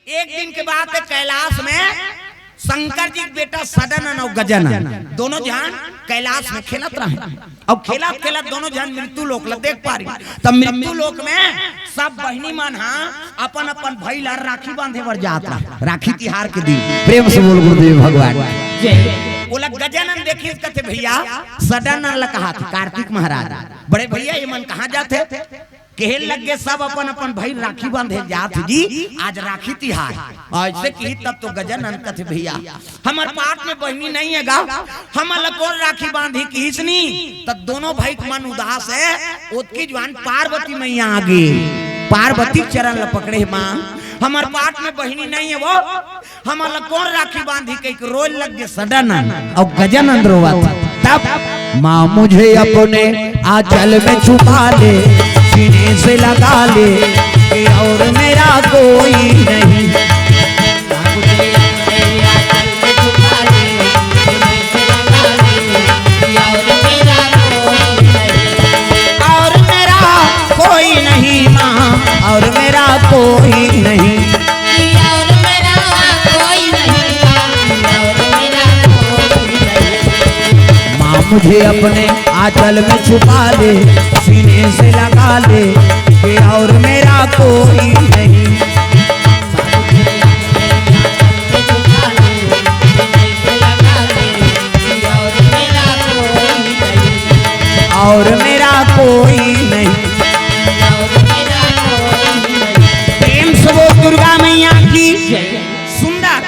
एक दिन के बाद कैलाश में शंकर जी के बेटा सदानंद और गजानन दोनों जहां कैलाश में खेलत रहे। अब खेलत खेलत दोनों जहां मृत्यु लोक ला देख पा रही। तब मृत्यु लोक में सब बहनी मन अपन अपन भाई ला राखी बांधे बर जात रहा। राखी तिहार के दिन प्रेम से बोल गुरुदेव भगवान बोला गजानन देखिए कहते भैया सदानंद ला कहा था कार्तिक महाराज बड़े भैया ये मन कहाँ जाते कहल लग गए सब अपन अपन भाई राखी बांधे जात जी आज राखी तिहार ऐसे की तब तो गजानन कहते भैया हमार पाठ में बहनी नहीं है गा हमारा कौन राखी बांधी किसनी तब दोनों भाई के मन उदास है उसकी जवान पार्वती मैया आगे पार्वती चरण ल पकड़े माँ हमार पाठ में बहनी नहीं है वो हमारा कौन राखी बांधी कहीं रोज लग गए सदानंद और गजानन रोवा था। तब माँ मुझे अपने आंचल में छुपा ले सीने से लगा ले और मेरा कोई नहीं। और मेरा कोई नहीं माँ और मेरा कोई नहीं मुझे अपने आंचल में छुपा ले सीने से लगा ले कि और मेरा कोई नहीं। और मेरा कोई नहीं। प्रेम से वो दुर्गा मैया की सुंदर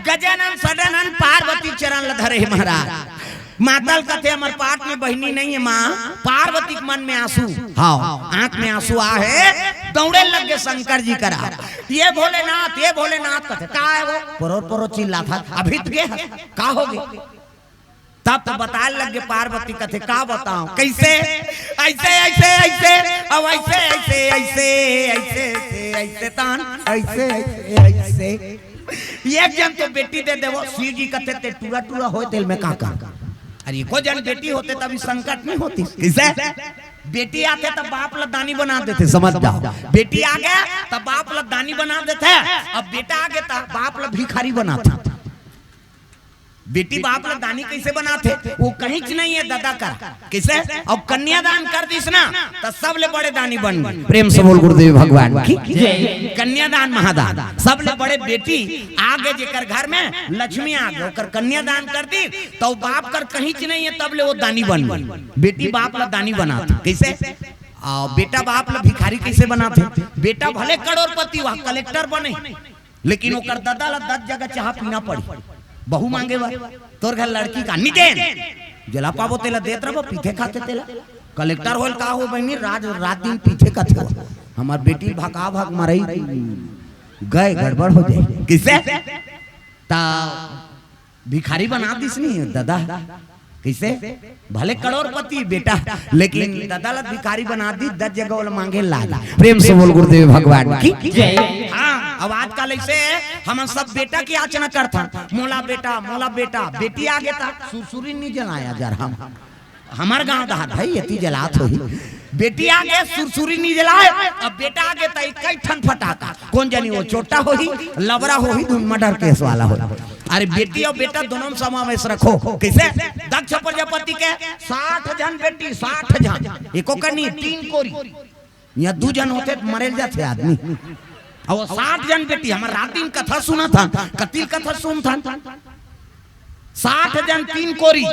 गजानन सदानंद पार्वती चरण धरे महाराज मातल कथे हमारे पाठ में बहनी नहीं है माँ पार्वती के मन में आंसू हाँ आंख में आंसू आ है दौड़े लग गए शंकर जी करा ये भोलेनाथ कथे का है वो परो चिल्ला था अभी तो गए का हो गए तब तो बताए लग गए पार्वती कथे का बताओ कैसे ऐसे ऐसे ऐसे अब ऐसे ऐसे ऐसे ऐसे ऐसे तान ऐसे ऐसे एक जन तो बेटी दे देवो शिव जी कथे ते टूरा टूरा हो तेल में का अरे को जन बेटी होते तभी संकट नहीं होती किसे बेटी आते तब बाप ला दानी बना देते समझ जाओ बेटी आ गया तब बाप ला दानी बना देते अब बेटा आ गया तब बाप ला भिखारी बनाता बेटी बाप ला दानी कैसे बनाते वो कहीं नहीं है दादा का किसे अब कन्यादान कर दिस ना तो सब ले बड़े दानी बन गए। प्रेम से बोल गुरुदेव भगवान की कन्यादान महादान सब ले बड़े बेटी आगे जेकर घर में लक्ष्मी आ गए ओकर कन्यादान कर दी तो बाप कर कहीं नहीं है तब ले वो दानी बन गए। बेटी बाप ला दानी बनाते कैसे बेटा बाप ला भिखारी कैसे बनाते बेटा भले करोड़पति वह कलेक्टर बने लेकिन ओकर दादा ला 10 जगह चाह पीना पड़ी बहु मांगे बा तोर घर लड़की का निदेन जला पाबो तेला देत रहो पीछे खाते तेला कलेक्टर होल का हो बहनी रात दिन पीछे का थे हमार बेटी भगा भाग मरई गए गड़बड़ हो जाए किसे ता भिखारी बना दिस नहीं दादा कैसे भले करोड़पति बेटा लेकिन दादा ला भिखारी बना दी 10 जगह वाला मांगे लादा। प्रेम से बोल गुरुदेव भगवान की हाँ अब आजकल ऐसे हम सब बेटा की याचना करता मोला बेटा बेटी आ गया था सुरसुरी नहीं जलाया जर हमार गांव दहा भाई ये जलात हो बेटी आ गए सुरसुरी नहीं जलाए अब बेटा आ गया था कई ठन फटाका कौन जानी वो छोटा हो ही लवरा हो ही मर्डर केस वाला हो। अरे बेटी और बेटा दोनों समावेश रखो कैसे दक्ष प्रजापति के 60 जन बेटी 60 जन एको करनी 3 कोरी या 2 जन होते मरे जाते आदमी और 60 जन बेटी हमारे रात दिन कथा सुना था कतिल कथा सुन था 60 जन 3 कोरी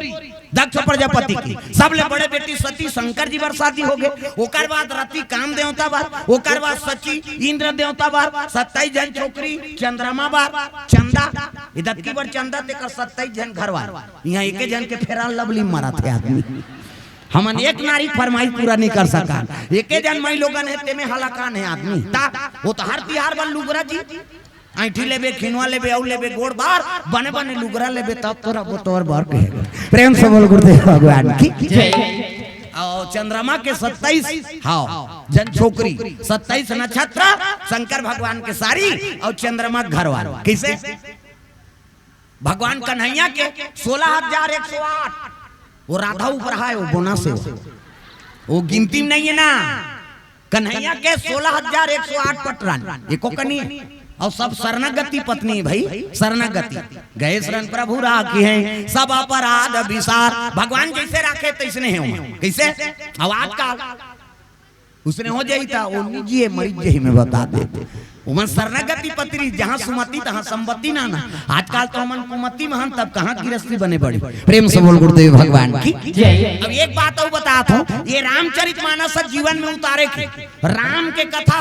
दक्ष प्रजापति की सब ले बड़े बेटी सती शंकर जी बार शादी हो गए ओकर बाद रति काम देवता बार ओकर बाद सची इंद्र देवता बार 27 जन छोकरी चंद्रमा बार चंदा इधर की बार चंदा देकर 27 जन घर बार यहाँ एक जन के फेरा लवली मारा थे आदमी हमन एक नारी फरमाइश पूरा नहीं कर सका एक जन मई लोगन है ते में हलाकान है आदमी ता वो तो हर तिहार बन लुगरा जी ऐठी लेबे खिनवा लेबे औ लेबे गोड़ बार बने बने लुगरा लेबे तब तोरा बोतोर बार कहेगा। प्रेम से बोल गुरुदेव भगवान की और चंद्रमा के 27 हाँ जन छोकरी 27 नक्षत्र शंकर भगवान के सारी और चंद्रमा घर वाला कैसे भगवान कन्हैया के 16,108 वो राधा ऊपर है वो बोना से वो गिनती में नहीं है ना कन्हैया के 16,108 पटरान एको कनी और सब शरणागति पत्नी भाई, शरणागति गए शरण प्रभु राखी हैं, सब अपराध विसार। भगवान जैसे राखे तैसने हैं, कैसे आवाज का उसने हो जाता वो निजी मरीज जही में बता देते। उमन शरणागति पत्री जहाँ सुमति तहाँ संपत्ति ना। आजकल तो हमन कुमति महन तब कहाँ गिरस्ती बने पड़ी। प्रेम से बोल गुरुदेव भगवान की। अब एक बात और बताता हूँ, ये रामचरितमानस जीवन में उतारे के, राम के कथा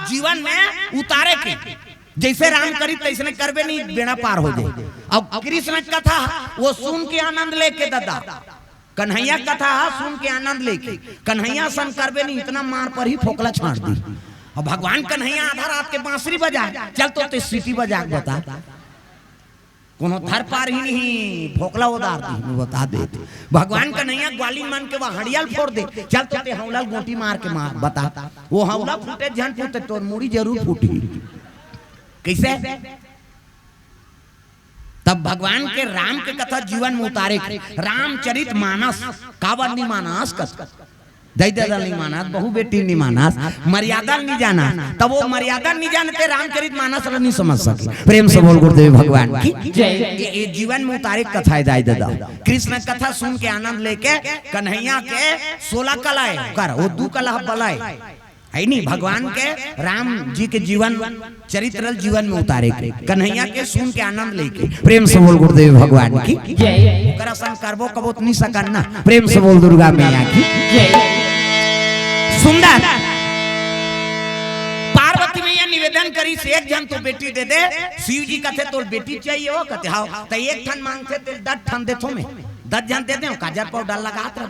जीवन में उतारे के, जैसे राम करी तैसने करबे नहीं बेड़ा पार हो जाए। अब कृष्ण कथा वो सुन के आनंद लेके दादा, कन्हैया कथा सुन के आनंद लेके, कन्हैया सन करबे नहीं इतना मार पर ही फोकला छाट दी। और भगवान कन्हैया आधा रात के बांसुरी बजा, चल तो सीटी बजा बता, कोनो थर पार ही नहीं फोकला उदार दी बता देते। भगवान कन्हैया ग्वाली मन के वह हड़ियल फोड़ दे, चल तो हौला गोटी मार के मार बता, वो हौला फूटे जन फूटे तो मुड़ी जरूर फूटी। कैसे? तब भगवान के राम के कथा जीवन में उतारे, रामचरित मानस कावर नहीं मानस दैदा नहीं मानस, बहु बेटी नहीं मानस, मर्यादा नहीं जाना, तब वो मर्यादा नहीं जानते रामचरित मानस नहीं समझ सके। प्रेम से बोल गुरुदेव भगवान की ये जीवन में उतारे कथा है दादा। कृष्ण कथा सुन के आनंद लेके कन्हैया के 16 कलाए कर वो 2 कला बलाए है नहीं, भगवान के राम जी के जीवन चरित्र जीवन में उतारे के, कन्हैया के सुन के आनंद लेके। प्रेम से बोल गुरुदेव भगवान की करसन करबो कबो नहीं सकना। प्रेम से बोल दुर्गा मैया की। सुंदर पार्वती मैया निवेदन करी से एक जन तो बेटी दे दे, शिव जी कहते तो बेटी चाहिए हो, कहते हाँ तो एक ठन मांगते तो 10 ठन देथो में 10 जन दे दे, काजर पाउडर लगात रह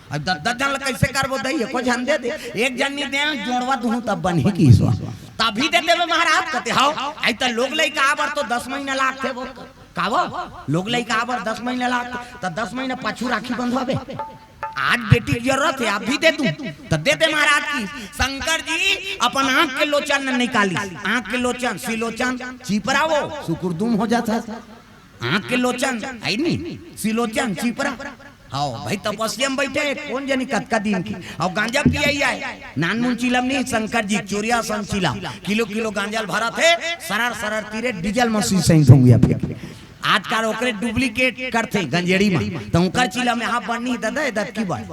अब 10 जन कैसे करबो दई को जन दे दे, एक जन नहीं दे जोड़वा दूं तब बनी की सो तभी दे देबे महाराज। कहते हां आई त लोग लइका आबर तो 10 महीना लाग थे वो कावो लोग लइका आबर 10 महीना लाग त 10 महीना पाछू राखी बंधवाबे। आज बेटी की जरूरत है, आप भी दे दूं तो दे दे महाराज की। शंकर जी अपन आंख के लोचन न निकाली, आंख के लोचन सिलोचन चिपरा वो सुकुरदुम हो जाता, आंख के लोचन है नहीं सिलोचन चिपरा। आओ भाई तपस्या में बैठे कौन जानी कतका दिन की, और गांजा पिया है नानमुन चिलम नहीं, शंकर जी चोरिया सन चिला किलो किलो गांजा भरा थे, सरर सरर तीरे डीजल मशीन से धुंगिया पे। आजकल ओकरे डुप्लीकेट करते गंजेड़ी में तो उनकर चिला में हाथ बननी दादा दत की बात,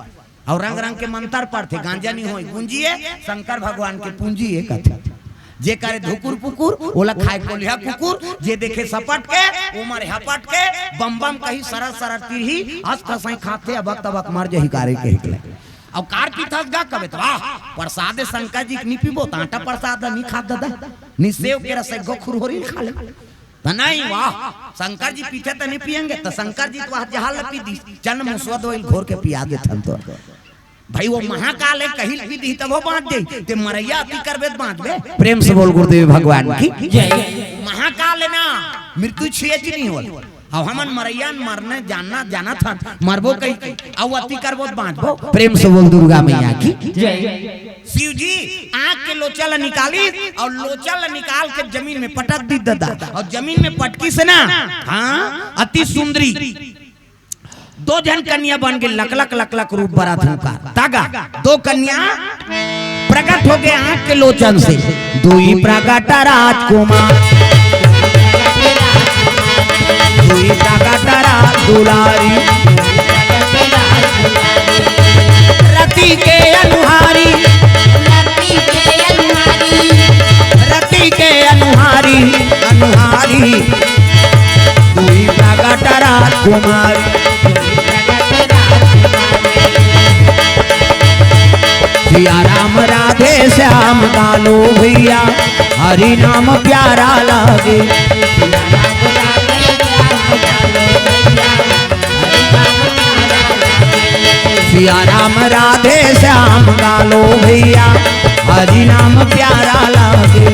और रंग रंग के मंत्र पढ़ते गांजा नहीं होई पूंजिए शंकर भगवान के पूंजी एक कथा जे करे धुकुर पुकुर ओला खाए को लिया कुकुर, जे देखे सपट के उमर हपट के बम बम कही सरर सरर तीही हंस खसाई खाते अबक तबक मर जही कारे के हिकले। अब कार की थस गा कबे तो वाह प्रसाद शंकर जी नहीं पीबो तांटा प्रसाद नहीं खा दादा, नि सेव के रस गोखुर होरी खा ले नहीं, वाह शंकर जी पीछे तो नहीं पियेंगे तो शंकर जी तो जहाल पी दी चन मुसवद ऑयल घोर के पिया देथन तो भाई वो महाकाल है कहीं भी दी तब वो बांट दे ते मरैया अति करबे बांट बे। प्रेम से बोल गुरुदेव भगवान की जय। महाकाल है ना मृत्यु छेज नहीं होल, अब हमन मरैया मरने जाना था मरबो कहीं अब अति करबो बांटबो। प्रेम से बोल दुर्गा मैया की जय। शिव जी आंख के लोचल निकाली और लोचल निकाल के जमीन में पटक दी दादा, और जमीन में पटकी से ना हाँ अति सुंदरी 2 जन कन्या बन के लकलक लकलक रूप बरा था तागा 2 कन्या प्रकट हो गए आंख के लोचन से, 2 ही प्रकट राजकुमार, 2 ही प्रकट दुलारी, रति के अनुहारी, रति के अनुहारी अनुहारी, 2 ही प्रकट राजकुमारी। सिया राम राधे श्याम कालो भैया हरि नाम प्यारा लागे, सिया राम राधे श्याम कालो भैया हरि नाम प्यारा लागे।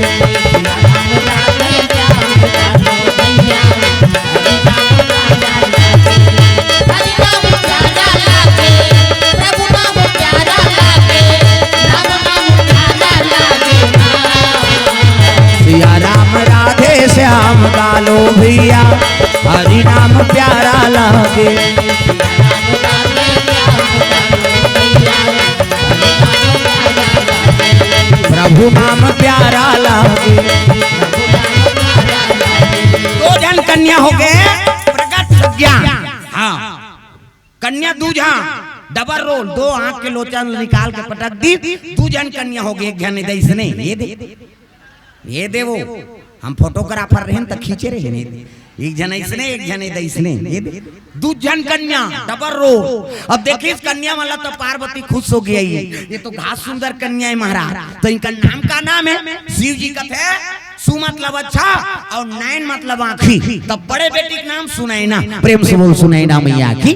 सिया राम राधे श्याम कालो भैया हरि नाम प्यारा लागे। प्रभु नाम प्यारा लागे। कज्ञा, हाँ कन्या दूजा डबल रोल, 2 आंख के लोचन निकाल के पटक दी, 2 जन कन्या हो गई। एक जन दे इसने ये दे वो हम फोटोग्राफर रहे तो खींचे रहे नहीं, एक जन इसने एक जन दे इसने, ये 2 जन कन्या डबल रोल। अब देखिए इस कन्या वाला तो पार्वती खुश हो गई, ये तो घास सुंदर कन्या है महाराज। तो इनका नाम का नाम है शिव जी का थे, सु मतलब अच्छा और नैन मतलब आँखी। तब बड़े बेटी का नाम सुनैना, प्रेम से बोल सुनैना मैया की।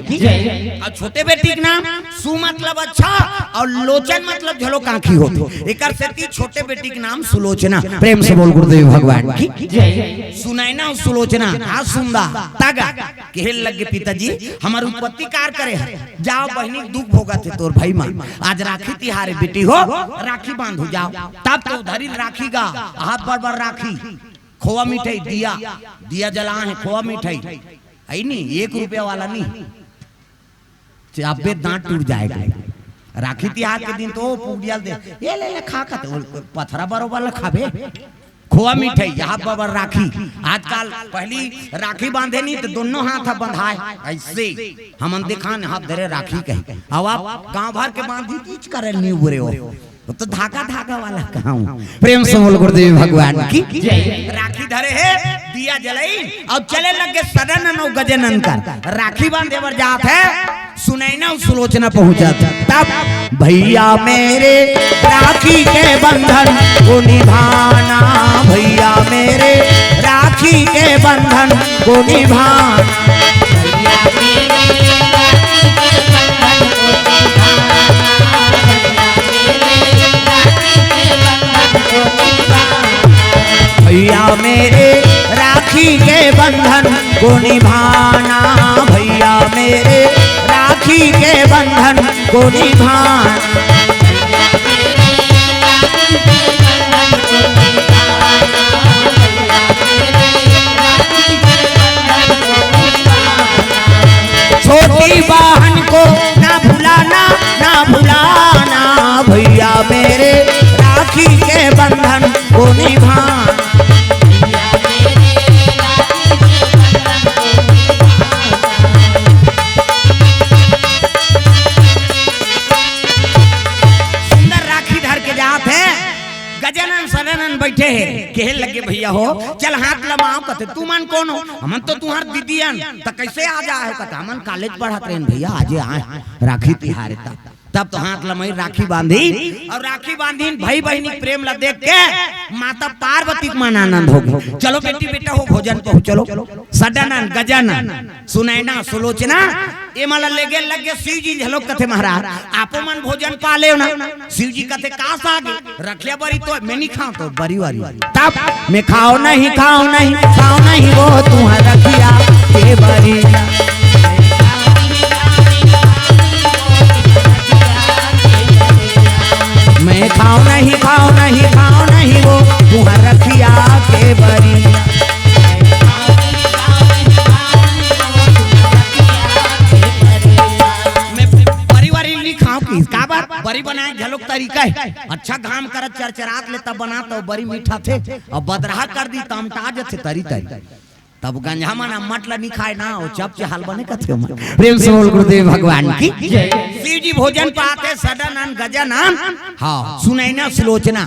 और छोटे बेटी का नाम सु मतलब अच्छा और लोचन मतलब झलोक आँखी होती। एक छोटे बेटी का नाम सुलोचना, प्रेम से बोल गुरुदेव भगवान की। सुनैना और सुलोचना आज सुंदा तागा केहल लगे पिताजी हमार उत्पत्ति कार करे है। जाओ बहनी दुख भोगा थे तोर भाई माँ, आज राखी तिहारे बेटी हो राखी बांधो जाओ। तब तो धरी राखी गा हाथ बार राखी, खोआ मिठाई दिया दिया जला है, खोआ मिठाई है नहीं, 1 रुपया वाला नहीं, अबे दांत टूट जाएगा। राखी तिहार के दिन तो पूड़िया दे ये ले खा पथरा बरोबर खाबे, खोआ मिठाई यहाँ पर राखी। आजकल पहली राखी बांधे नहीं तो दोनों हाथ बंधाए ऐसे, हम दिखान हाथ धरे राखी कहे। अब आप गांव भर के बांधी तीच करे नहीं बुरे हो, तो धागा धागा वाला कहाँ। प्रेम से बोल गुरुदेव भगवान की। राखी धरे है दिया जलाई और चले लगे सदन और गजनन कर राखी बांधे बर जात है, सुनैना और सुलोचना पहुंचा तब भैया मेरे राखी के बंधन को निभाना, भैया मेरे राखी के बंधन को निभाना, भैया मेरे राखी के बंधन को निभाना, भैया मेरे राखी के बंधन को निभाना। छोटी बहन को ना भुलाना ना भुलाना, भैया मेरे राखी के बंधन को निभाना। गजानन सदानंद बैठे है कहे लगे भैया हो चल हाथ लमाओ कहते तू मन कौन हो, हमन तो तुम्हार दीदियन तो कैसे आ जा है कहता हमन कॉलेज पढ़त रहे भैया आज आए राखी तिहार तब तो हाथ लमाई राखी बांधी और राखी बांधी भाई बहनी प्रेम ला देख के माता पार्वती को मन आनंद हो गई। चलो बेटी बेटा हो भोजन पहुंचलो। सदानंद गजानन सुनैना सुलोचना ये माला लेगे लगे शिव जी झलोक कथे महाराज आपो मन भोजन पा ले ना। शिव जी कथे का सागे रखलिया बरी तो मैं नहीं खाऊं तो बरी वारी तब मैं खाओ नहीं वो तुम्हारा रखिया के बरी, मैं खाओ नहीं वो तुम्हारा रखिया के बरी। बरी बनाए झलोक तरीका है अच्छा घाम कर चरचरात ले तब बना तो बड़ी मीठा थे और बदराह कर दी तमटा जथे तरी तरी तब गंजा मना मटला नहीं खाए ना वो चप चहाल बने कथे। प्रेम से बोल गुरुदेव भगवान की। शिव जी भोजन पाते सदानंद गजानन हाँ सुनैना सुलोचना